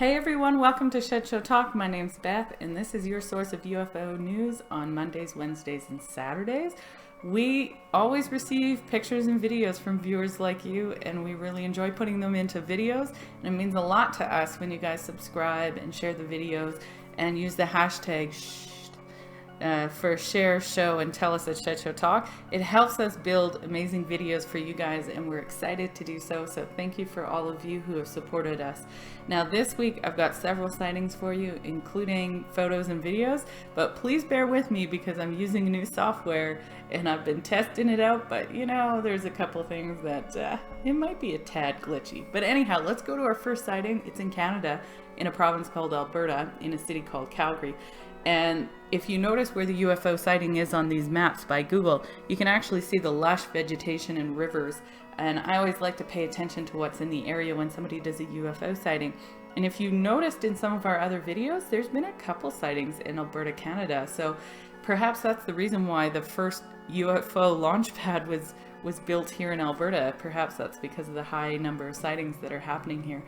Hey everyone, welcome to ShShT Talk. My name's Beth, and this is your source of UFO news on Mondays, Wednesdays, and Saturdays. We always receive pictures and videos from viewers like you, and we really enjoy putting them into videos. And it means a lot to us when you guys subscribe and share the videos and use the hashtag ShShT for share, show, and tell us at ShShT Talk. It helps us build amazing videos for you guys, and we're excited to do so. So thank you for all of you who have supported us. Now this week I've got several sightings for you, including photos and videos, but please bear with me because I'm using new software and I've been testing it out, but you know, there's a couple things that it might be a tad glitchy. But anyhow, let's go to our first sighting. It's in Canada, in a province called Alberta, in a city called Calgary. And if you notice where the UFO sighting is on these maps by Google, you can actually see the lush vegetation and rivers. And I always like to pay attention to what's in the area when somebody does a UFO sighting. And if you noticed in some of our other videos, there's been a couple sightings in Alberta, Canada. So perhaps that's the reason why the first UFO launch pad was built here in Alberta. Perhaps that's because of the high number of sightings that are happening here.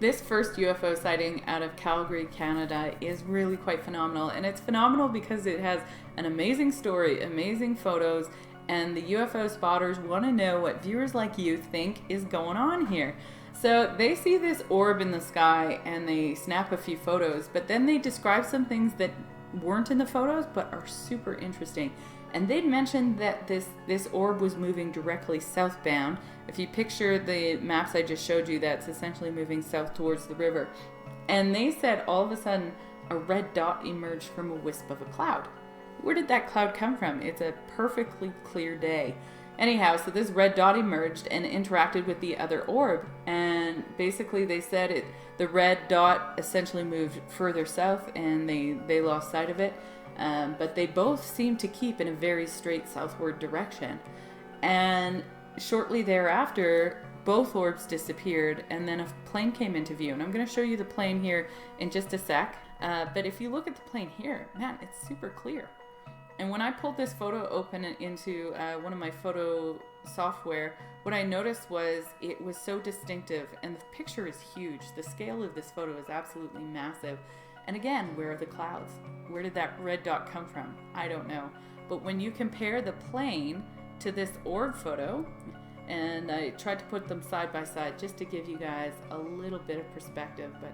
This first UFO sighting out of Calgary, Canada is really quite phenomenal, and it's phenomenal because it has an amazing story, amazing photos, and the UFO spotters want to know what viewers like you think is going on here. So they see this orb in the sky and they snap a few photos, but then they describe some things that weren't in the photos but are super interesting. And they'd mentioned that this orb was moving directly southbound. If you picture the maps I just showed you, that's essentially moving south towards the river. And they said all of a sudden a red dot emerged from a wisp of a cloud. Where did that cloud come from? It's a perfectly clear day. Anyhow, so this red dot emerged and interacted with the other orb. And basically they said the red dot essentially moved further south and they lost sight of it. But they both seemed to keep in a very straight southward direction. And shortly thereafter, both orbs disappeared, and then a plane came into view. And I'm going to show you the plane here in just a sec. But if you look at the plane here, man, it's super clear. And when I pulled this photo open into one of my photo software, what I noticed was it was so distinctive, and the picture is huge. The scale of this photo is absolutely massive. And again, where are the clouds? Where did that red dot come from? I don't know. But when you compare the plane to this orb photo, and I tried to put them side by side just to give you guys a little bit of perspective, but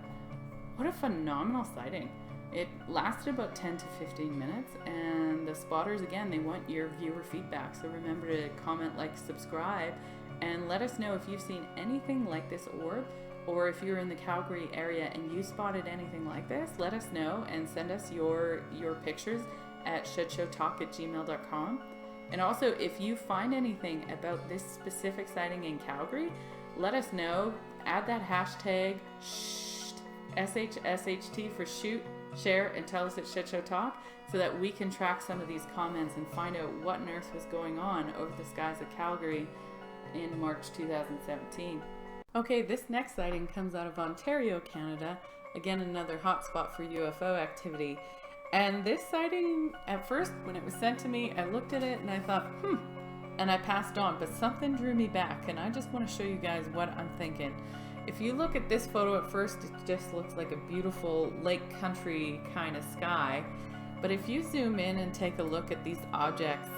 what a phenomenal sighting. It lasted about 10 to 15 minutes, and the spotters, again, they want your viewer feedback. So remember to comment, like, subscribe, and let us know if you've seen anything like this orb. Or if you're in the Calgary area and you spotted anything like this, let us know and send us your pictures at shshttalk@gmail.com. And also, if you find anything about this specific sighting in Calgary, let us know. Add that hashtag ShShT, ShShT for shoot, share, and tell us at ShShT Talk so that we can track some of these comments and find out what on earth was going on over the skies of Calgary in March 2017. Okay, this next sighting comes out of Ontario, Canada. Again, another hotspot for UFO activity. And this sighting, at first, when it was sent to me, I looked at it and I thought, and I passed on, but something drew me back, and I just want to show you guys what I'm thinking. If you look at this photo at first, it just looks like a beautiful lake country kind of sky. But if you zoom in and take a look at these objects,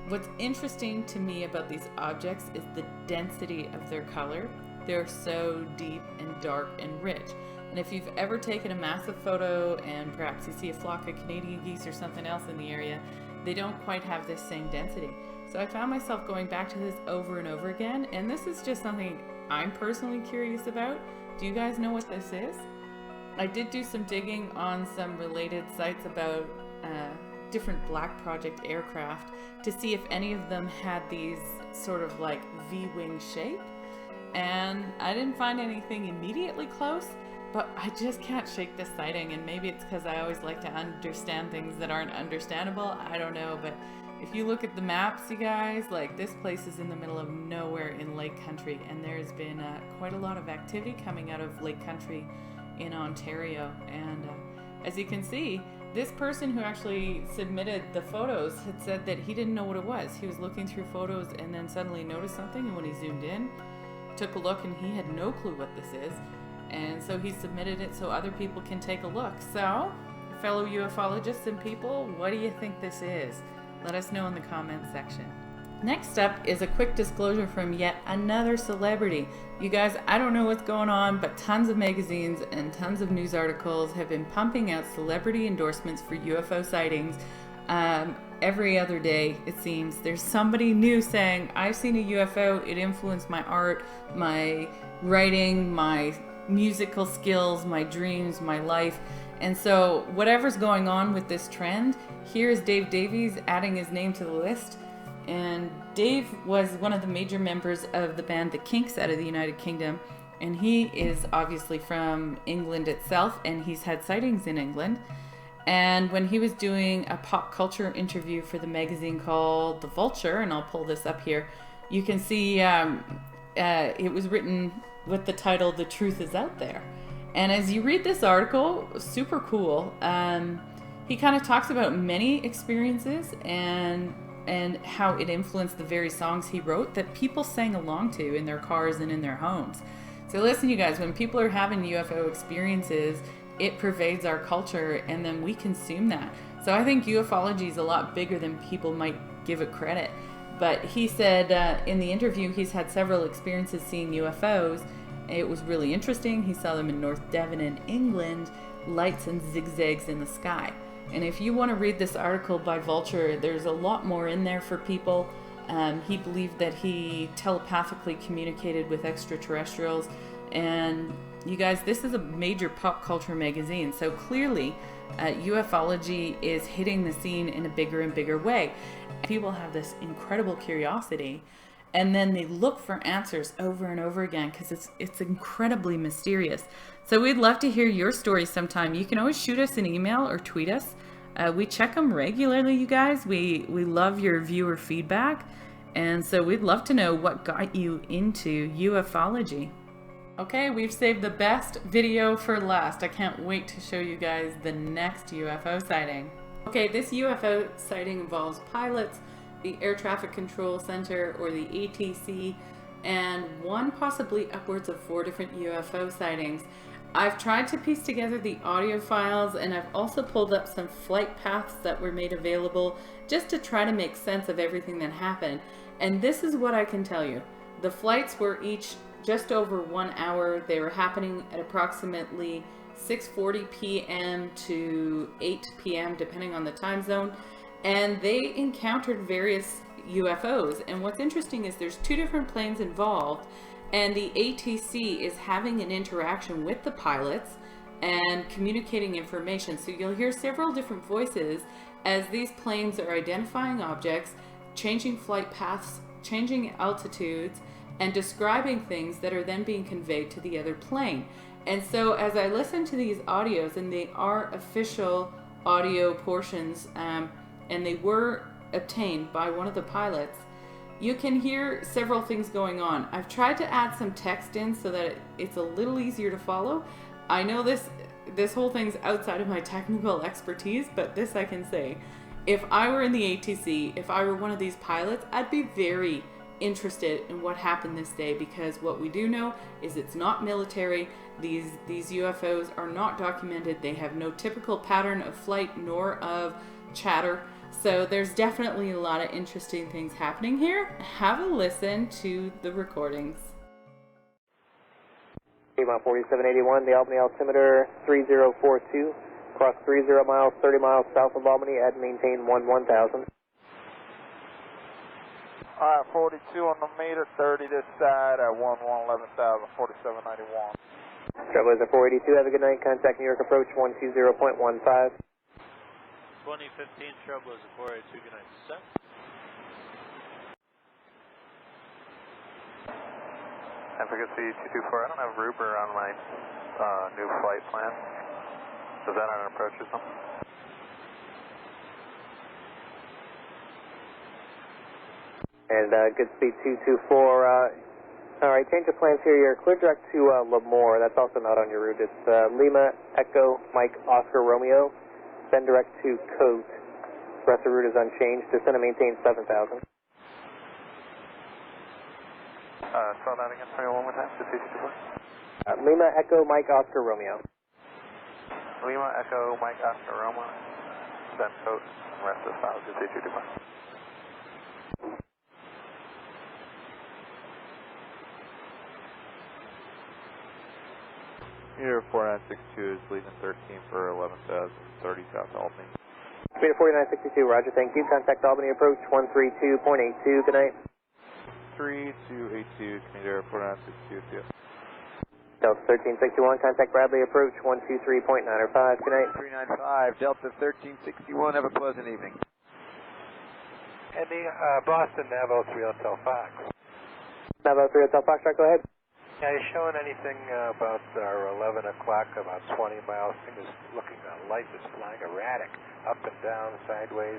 what's interesting to me about these objects is the density of their color. They're so deep and dark and rich. And if you've ever taken a massive photo and perhaps you see a flock of Canadian geese or something else in the area, they don't quite have this same density. So I found myself going back to this over and over again, and this is just something I'm personally curious about. Do you guys know what this is? I did do some digging on some related sites about different Black Project aircraft to see if any of them had these sort of like V-wing shape, and I didn't find anything immediately close, but I just can't shake this sighting. And maybe it's because I always like to understand things that aren't understandable, I don't know. But if you look at the maps, you guys, like, this place is in the middle of nowhere in lake country, and there's been quite a lot of activity coming out of lake country in Ontario. And as you can see, this person who actually submitted the photos had said that he didn't know what it was. He was looking through photos and then suddenly noticed something, and when he zoomed in, took a look, and he had no clue what this is. And so he submitted it so other people can take a look. So, fellow ufologists and people, what do you think this is? Let us know in the comments section. Next up is a quick disclosure from yet another celebrity. You guys, I don't know what's going on, but tons of magazines and tons of news articles have been pumping out celebrity endorsements for UFO sightings. Every other day, it seems, there's somebody new saying, I've seen a UFO, it influenced my art, my writing, my musical skills, my dreams, my life. And so whatever's going on with this trend, here's Dave Davies adding his name to the list. And Dave was one of the major members of the band The Kinks out of the United Kingdom. And he is obviously from England itself, and he's had sightings in England. And when he was doing a pop culture interview for the magazine called The Vulture, and I'll pull this up here, you can see it was written with the title, The Truth Is Out There. And as you read this article, super cool, he kind of talks about many experiences and how it influenced the very songs he wrote that people sang along to in their cars and in their homes. So listen, you guys, when people are having UFO experiences, it pervades our culture, and then we consume that. So I think ufology is a lot bigger than people might give it credit. But he said in the interview he's had several experiences seeing UFOs. It was really interesting. He saw them in North Devon in England, lights and zigzags in the sky. And if you want to read this article by Vulture, there's a lot more in there for people. He believed that he telepathically communicated with extraterrestrials. And you guys, this is a major pop culture magazine, so clearly ufology is hitting the scene in a bigger and bigger way. People have this incredible curiosity, and then they look for answers over and over again because it's incredibly mysterious. So we'd love to hear your stories sometime. You can always shoot us an email or tweet us. We check them regularly, you guys. We love your viewer feedback, and so we'd love to know what got you into ufology. Okay, we've saved the best video for last. I can't wait to show you guys the next UFO sighting. Okay, this UFO sighting involves pilots, the Air Traffic Control Center, or the ATC, and one, possibly upwards of 4 different UFO sightings. I've tried to piece together the audio files, and I've also pulled up some flight paths that were made available just to try to make sense of everything that happened. And this is what I can tell you. The flights were each just over 1 hour. They were happening at approximately 6:40 p.m. to 8 p.m. depending on the time zone, and they encountered various UFOs. And what's interesting is there's 2 different planes involved, and the ATC is having an interaction with the pilots and communicating information. So you'll hear several different voices as these planes are identifying objects, changing flight paths, changing altitudes, and describing things that are then being conveyed to the other plane. And so as I listen to these audios, and they are official audio portions, and they were obtained by one of the pilots, you can hear several things going on. I've tried to add some text in so that it's a little easier to follow. I know this whole thing's outside of my technical expertise, but this I can say. If I were in the ATC, if I were one of these pilots, I'd be very interested in what happened this day, because what we do know is it's not military. These UFOs are not documented. They have no typical pattern of flight nor of chatter. So there's definitely a lot of interesting things happening here. Have a listen to the recordings. Mile 4781, the Albany altimeter 3042, cross 30 miles, 30 miles south of Albany at maintain 1000. Alright, 42 on the meter, 30 this side at 11,000, 4791. Travelers at 482, have a good night. Contact New York approach 120.15. 2015 Travelers at 482, good night, sir. Advocacy 224, I don't have Ruber on my new flight plan. Is that on an approach or something? And good speed 224. All right, change of plans here. You're clear direct to Lemoore. That's also not on your route. It's Lima, Echo, Mike, Oscar, Romeo. Then direct to Cote. The rest of the route is unchanged. Descend and maintain 7,000. Spell that again for me one more time. Just 224. Lima Echo Mike Oscar Romeo. Lima Echo Mike Oscar Romeo. Send code. Rest of the file. Good day, 224. Meter 4962 is leaving 13 for 11,030 South Albany. Meter 4962, roger, thank you. Contact Albany approach 132.82, good night. 3282, Commuter 4962, see ya. Delta 1361, contact Bradley approach 123.905, good night. 395, Delta 1361, have a pleasant evening. Andy, Boston Navo 3 Hotel Fox. Navo 3 Hotel Foxtrot, go ahead. Yeah, you showing anything about our 11 o'clock, about 20 miles? Thing is looking, light is flying erratic, up and down, sideways.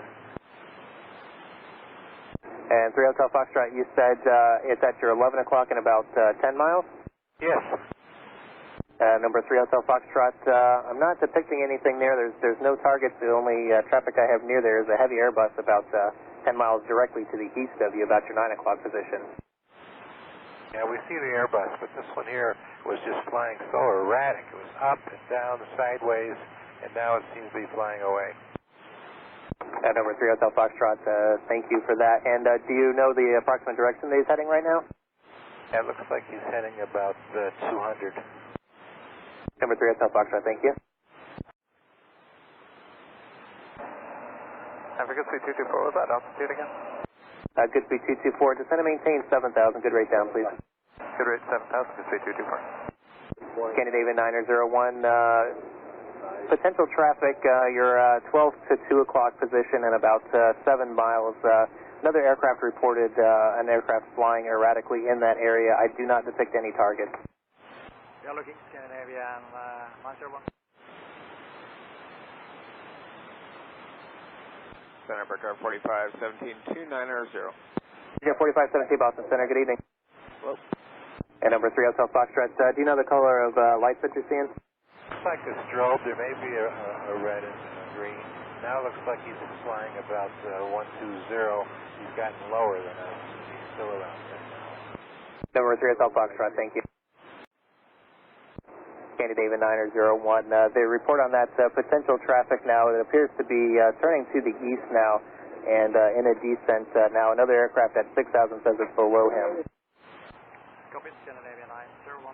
And 3 Hotel Foxtrot, you said it's at your 11 o'clock in about 10 miles? Yes. Number 3 Hotel Foxtrot, I'm not depicting anything there. There's no targets. The only traffic I have near there is a heavy Airbus about 10 miles directly to the east of you, about your 9 o'clock position. Yeah, we see the Airbus, but this one here was just flying so erratic. It was up and down, sideways, and now it seems to be flying away. Number 3 Hotel Foxtrot, thank you for that. And do you know the approximate direction that he's heading right now? Yeah, it looks like he's heading about 200. Number 3 Hotel Foxtrot, thank you. Africa 224, what was that altitude again? Good speed 224, descend and maintain 7,000, good rate down, please. Good rate 7,000, good speed 224. Canada David 901, potential traffic, your 12 to 2 o'clock position and about 7 miles. Another aircraft reported an aircraft flying erratically in that area. I do not depict any targets. Yellow King, Scandinavian 901. Center for car 4517 290. Yeah, 4517 Boston Center, good evening. Hello. And number 3 Hotel Foxtrot, do you know the color of lights that you're seeing? Looks like a strobe. There may be a red and a green. Now it looks like he's flying about 120. He's gotten lower than us. He's still around 10 miles. Number 3 Hotel Foxtrot, thank you. Canada David 901. The report on that potential traffic now, it appears to be turning to the east now and in a descent now. Another aircraft at 6,000 says it's below him. Copy, Scandinavian 901.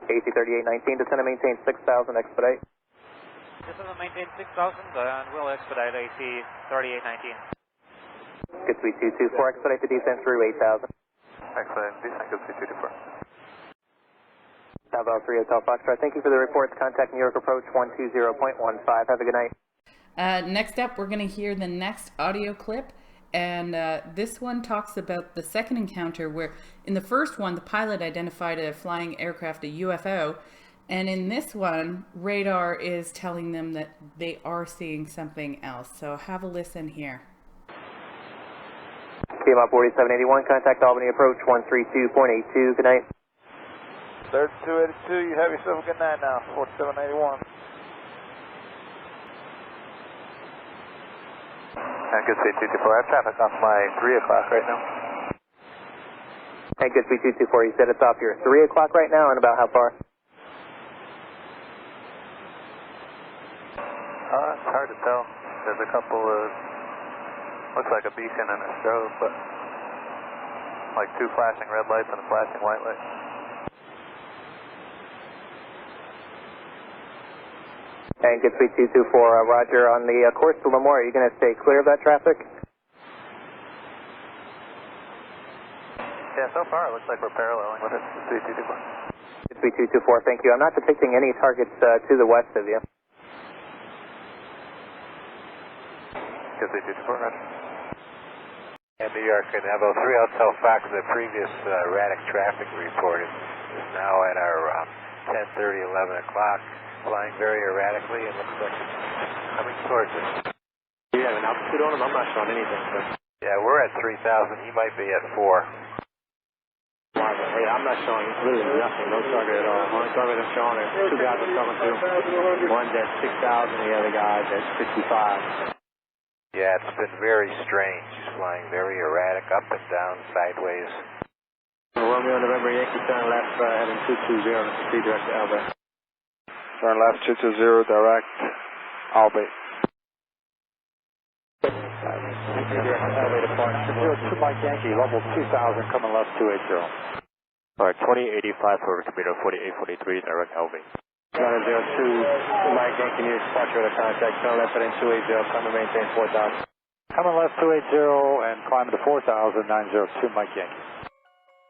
AC 3819, descend and maintain 6,000, expedite. Descend and maintain 6,000 and we'll expedite AC 3819. Good speed 224, expedite the descent through 8,000. Excellent. Descent, good speed 224. Bravo 3 Hotel Foxtrot, thank you for the reports. Contact New York approach 120.15. Have a good night. Next up, we're going to hear the next audio clip. And this one talks about the second encounter where in the first one, the pilot identified a flying aircraft, a UFO. And in this one, radar is telling them that they are seeing something else. So have a listen here. KMOP 4781, contact Albany approach 132.82. Good night. 3282, you have yourself a good night now. 4781. Good speed 224. I have traffic off my 3 o'clock right now. Hey, good speed 224. You said it's off your 3 o'clock right now, and about how far? It's hard to tell. There's a couple of, looks like a beacon and a strobe, but like 2 flashing red lights and a flashing white light. And good speed 224, Roger. On the course to Lemoore, are you going to stay clear of that traffic? Yeah, so far it looks like we're paralleling with it. Good speed 224. Good speed 224, thank you. I'm not depicting any targets to the west of you. Good speed 224, Roger. And New York and Evo 3 Hotel Fox, the previous erratic traffic reported is now at our 10:30, 11 o'clock, flying very erratically and looks like it's coming towards us. Do you have an altitude on him? I'm not showing anything, sir. Yeah, we're at 3,000. He might be at 4. Hey, I'm not showing literally nothing, no target at all. Only target I'm showing is 2 guys I'm talking to. One's at 6,000, the other guy's at 65. Yeah, it's been very strange. He's flying very erratic, up and down, sideways. Romeo, November, Yankee, turn left, heading 220, proceed direct to Albay. Turn left 220, direct, Albay. Direct to Albay departure. 02 Mike Yankee, level 2000, coming left 280. Alright, 2085 for computer 4843, direct LV. 02 Mike Yankee, near departure with a contact, turn left heading 280, come and maintain 4000. Coming left 280 and climbing to 4000, 902 Mike Yankee.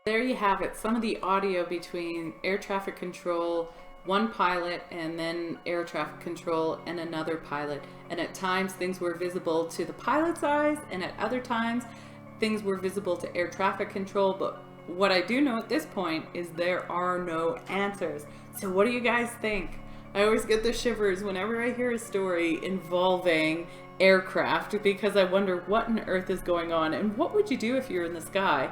There you have it, some of the audio between air traffic control, one pilot, and then air traffic control and another pilot. And at times things were visible to the pilot's eyes, and at other times things were visible to air traffic control. But what I do know at this point is there are no answers. So what do you guys think? I always get the shivers whenever I hear a story involving aircraft, because I wonder what on earth is going on, and what would you do if you're in the sky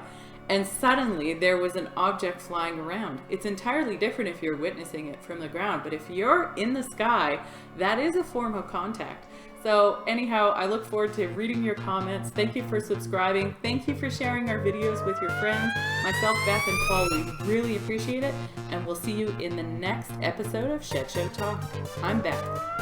and suddenly there was an object flying around. It's entirely different if you're witnessing it from the ground, but if you're in the sky, that is a form of contact. So anyhow, I look forward to reading your comments. Thank you for subscribing. Thank you for sharing our videos with your friends. Myself, Beth, and Paul, we really appreciate it. And we'll see you in the next episode of ShShT Talk. I'm Beth.